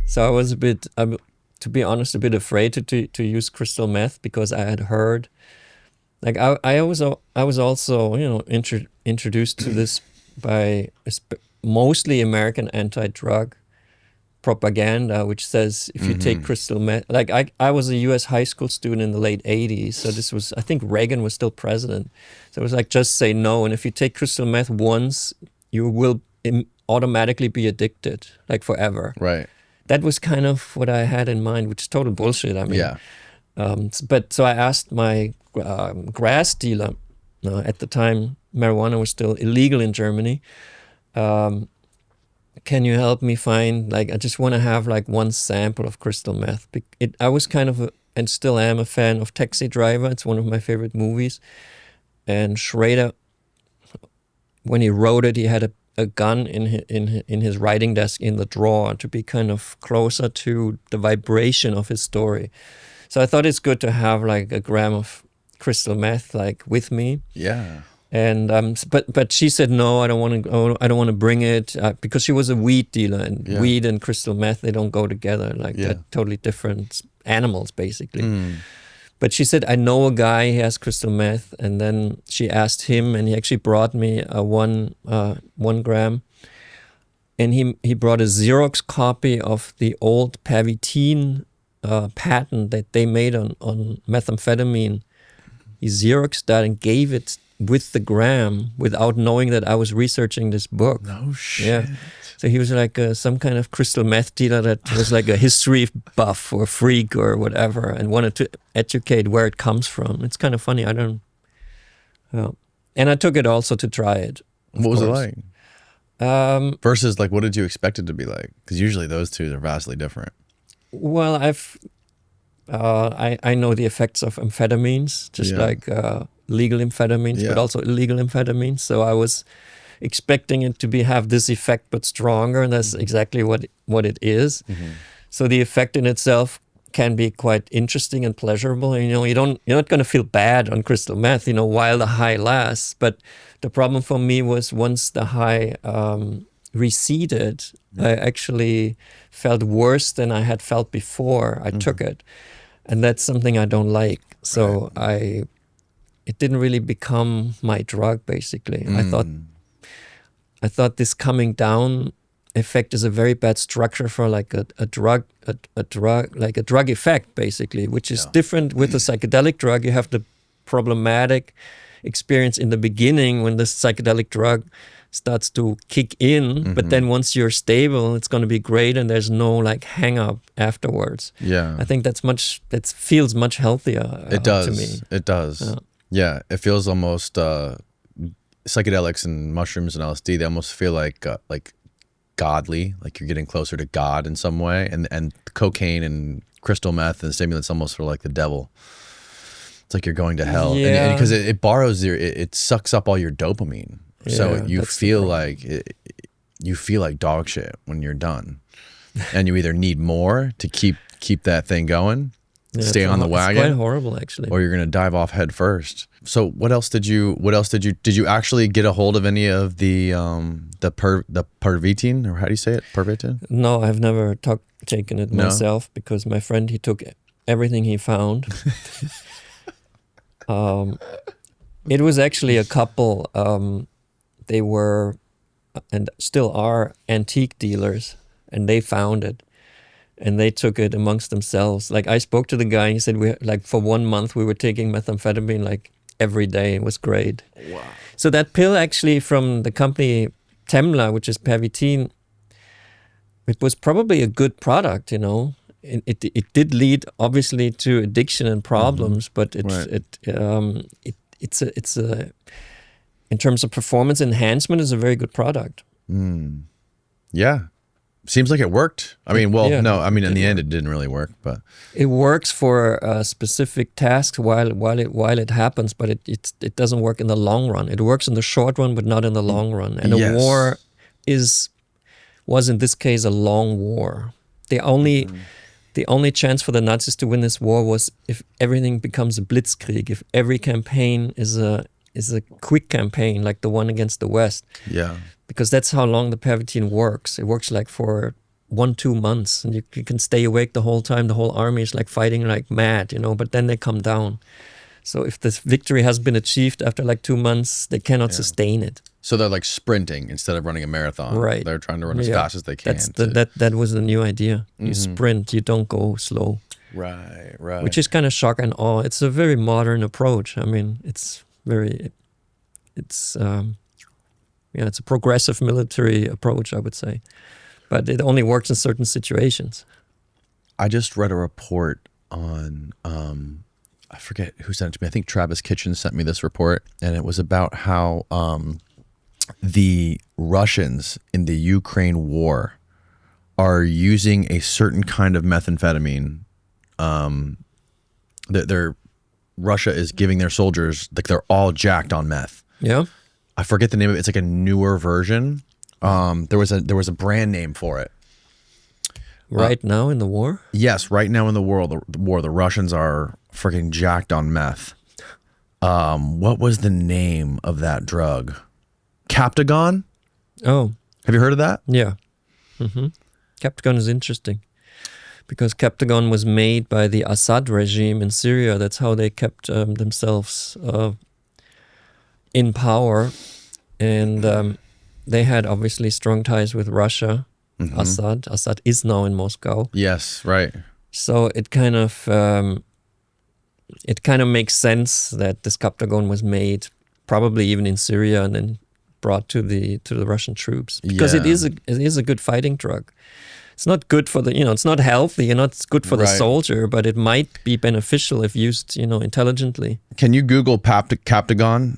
So I was a bit, to be honest, a bit afraid to use crystal meth because I had heard, like I was also introduced to this by mostly American anti-drug propaganda, which says if you take crystal meth, like I was a U.S. high school student in the late 80s, so this was, I think Reagan was still president, so it was like, just say no, and if you take crystal meth once, you will automatically be addicted, like forever. Right. That was kind of what I had in mind, which is total bullshit. I mean, Yeah. But so I asked my grass dealer, at the time marijuana was still illegal in Germany, can you help me find, like, I just want to have like one sample of crystal meth. I was kind of and still am a fan of Taxi Driver. It's one of my favorite movies. And Schrader, when he wrote it, he had a gun in his writing desk in the drawer to be kind of closer to the vibration of his story. So I thought it's good to have like a gram of crystal meth like with me. Yeah. And but she said no, I don't want to bring it, because she was a weed dealer, and weed and crystal meth, they don't go together, like they're totally different animals basically. But she said, I know a guy, he has crystal meth, and then she asked him, and he actually brought me a 1 gram, and he brought a Xerox copy of the old Pervitin patent that they made on methamphetamine. He Xeroxed that and gave it with the gram without knowing that I was researching this book. No shit. Yeah. So he was like some kind of crystal meth dealer that was like a history buff or freak or whatever, and wanted to educate where it comes from. It's kind of funny. I don't. And I took it also to try it. What was it like? Versus, like, what did you expect it to be like? Because usually those two are vastly different. Well, I know the effects of amphetamines, just like legal amphetamines, but also illegal amphetamines. So I was expecting it to have this effect, but stronger, and that's exactly what it is. So the effect in itself can be quite interesting and pleasurable. And, you're not going to feel bad on crystal meth, while the high lasts. But the problem for me was once the high receded, I actually felt worse than I had felt before I took it. And that's something I don't like. So it didn't really become my drug, basically. I thought this coming down effect is a very bad structure for like a drug effect, basically, which is different with a psychedelic drug. You have the problematic experience in the beginning when the psychedelic drug starts to kick in, but then once you're stable, it's going to be great, and there's no like hang up afterwards. Yeah, I think that feels much healthier. It does. To me. It does. Yeah, it feels almost psychedelics and mushrooms and LSD. They almost feel like godly, like you're getting closer to God in some way, and cocaine and crystal meth and stimulants almost feel like the devil. It's like you're going to hell, and because it borrows it sucks up all your dopamine. So you feel like dog shit when you're done, and you either need more to keep that thing going, stay on the wagon. It's quite horrible, actually. Or you're gonna dive off head first. So what else did you actually get a hold of any of the Pervitin, or how do you say it, Pervitin? No, I've never taken it myself, because my friend, he took everything he found. It was actually a couple. They were, and still are, antique dealers, and they found it, and they took it amongst themselves. Like, I spoke to the guy, and he said for 1 month we were taking methamphetamine like every day. It was great. Wow. So that pill, actually, from the company Temla, which is Pervitin, it was probably a good product. It did lead obviously to addiction and problems, but it's a in terms of performance enhancement, is a very good product. Yeah. Seems like it worked. I mean, no, I mean, in the end, it didn't really work, but it works for specific tasks while it happens, but it doesn't work in the long run. It works in the short run, but not in the long run. And a war was in this case a long war. The only chance for the Nazis to win this war was if everything becomes a blitzkrieg, if every campaign is a quick campaign like the one against the West. Yeah. Because that's how long the Pervitin works. It works like for 1-2 months, and you can stay awake the whole time. The whole army is like fighting like mad, but then they come down. So if this victory has been achieved after like 2 months, they cannot sustain it. So they're like sprinting instead of running a marathon. Right. They're trying to run as fast as they can. That was the new idea. You sprint, you don't go slow. Right. Which is kind of shock and awe. It's a very modern approach. I mean, it's a progressive military approach, I would say. But it only works in certain situations. I just read a report on, I forget who sent it to me. I think Travis Kitchen sent me this report, and it was about how the Russians in the Ukraine war are using a certain kind of methamphetamine. Russia is giving their soldiers, like they're all jacked on meth. Yeah. I forget the name of it. It's like a newer version. There was a brand name for it. Right now in the war? Yes, right now in the war, the Russians are freaking jacked on meth. What was the name of that drug? Captagon? Oh. Have you heard of that? Yeah. Captagon is interesting because Captagon was made by the Assad regime in Syria. That's how they kept themselves in power. And they had obviously strong ties with Russia. Assad is now in Moscow. Yes, right. So it kind of makes sense that this Captagon was made probably even in Syria and then brought to the Russian troops because it is a good fighting drug. It's not good for the it's not healthy and not good for the soldier, but it might be beneficial if used intelligently. Can you Google Captagon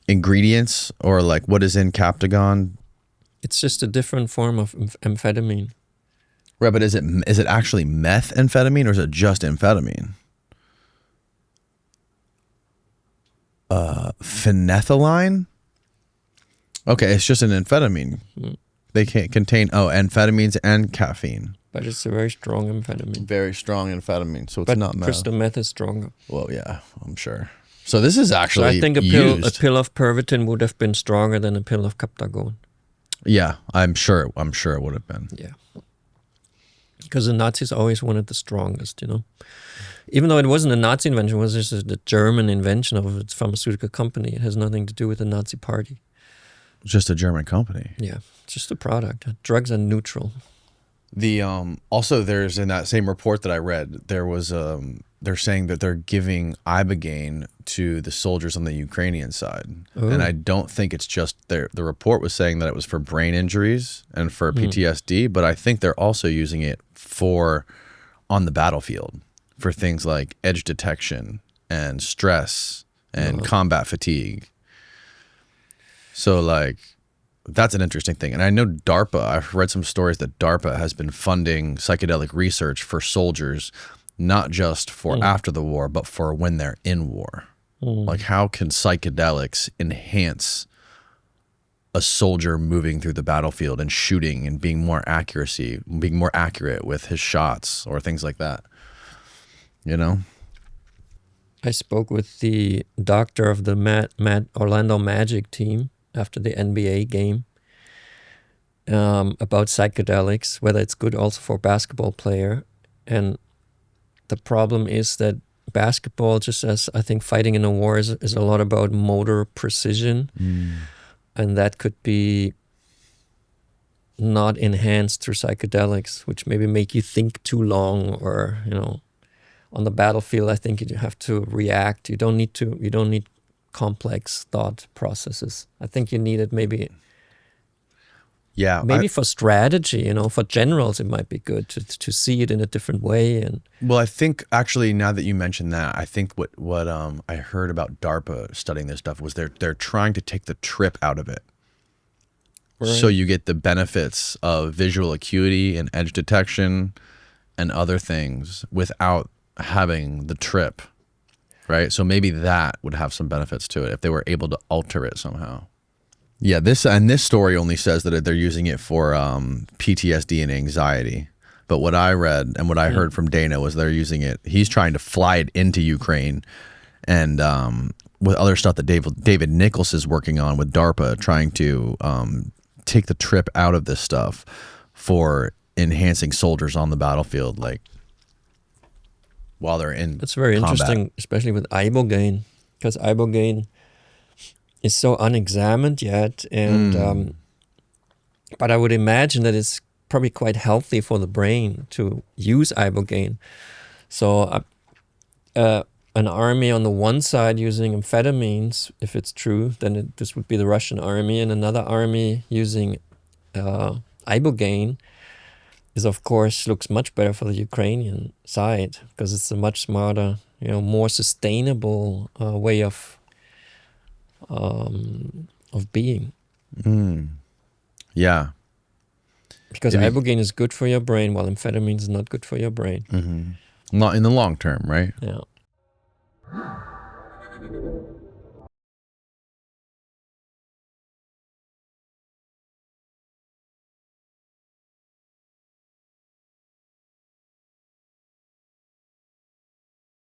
ingredients or like what is in Captagon? It's just a different form of amphetamine. Right, but is it actually methamphetamine or is it just amphetamine? Phenethyline? Okay, it's just an amphetamine. They can't contain amphetamines and caffeine. But it's a very strong amphetamine. Very strong amphetamine, so it's not meth. Crystal meth is stronger. Well, yeah, I'm sure. So this is actually I think a pill of Pervitin would have been stronger than a pill of Captagon. Yeah, I'm sure it would have been. Yeah. Because the Nazis always wanted the strongest, Even though it wasn't a Nazi invention, it was just the German invention of its pharmaceutical company. It has nothing to do with the Nazi party. Just a German company. Yeah, just a product. Drugs are neutral. Also there's in that same report that I read, there was they're saying that they're giving Ibogaine to the soldiers on the Ukrainian side. Oh. And I don't think it's just the report was saying that it was for brain injuries and for PTSD, but I think they're also using it for on the battlefield for things like edge detection and stress and combat fatigue. So like that's an interesting thing. And I know DARPA, I've read some stories that DARPA has been funding psychedelic research for soldiers, not just for after the war, but for when they're in war. Like how can psychedelics enhance a soldier moving through the battlefield and shooting and being more accurate with his shots or things like that? I spoke with the doctor of the Orlando Magic team after the NBA game about psychedelics, whether it's good also for a basketball player. And the problem is that basketball, just as I think fighting in a war is a lot about motor precision. And that could be not enhanced through psychedelics, which maybe make you think too long or, on the battlefield, I think you have to react. You don't need complex thought processes. I think you need it maybe for strategy, for generals it might be good to see it in a different way. And well, I think actually now that you mentioned that, I think what I heard about DARPA studying this stuff was they're trying to take the trip out of it. Right. So you get the benefits of visual acuity and edge detection and other things without having the trip. Right, so maybe that would have some benefits to it if they were able to alter it somehow. Yeah, this story only says that they're using it for PTSD and anxiety. But what I read and what I heard from Dana was they're using it. He's trying to fly it into Ukraine, and with other stuff that David Nichols is working on with DARPA, trying to take the trip out of this stuff for enhancing soldiers on the battlefield, like while they're in That's very combat. interesting, especially with Ibogaine, because Ibogaine is so unexamined yet, and but I would imagine that it's probably quite healthy for the brain to use Ibogaine. So an army on the one side using amphetamines, if it's true, then this would be the Russian army, and another army using Ibogaine is, of course, looks much better for the Ukrainian side, because it's a much smarter, more sustainable way of being. Yeah. Because Ibogaine is good for your brain, while amphetamine is not good for your brain. Not in the long term, right? Yeah.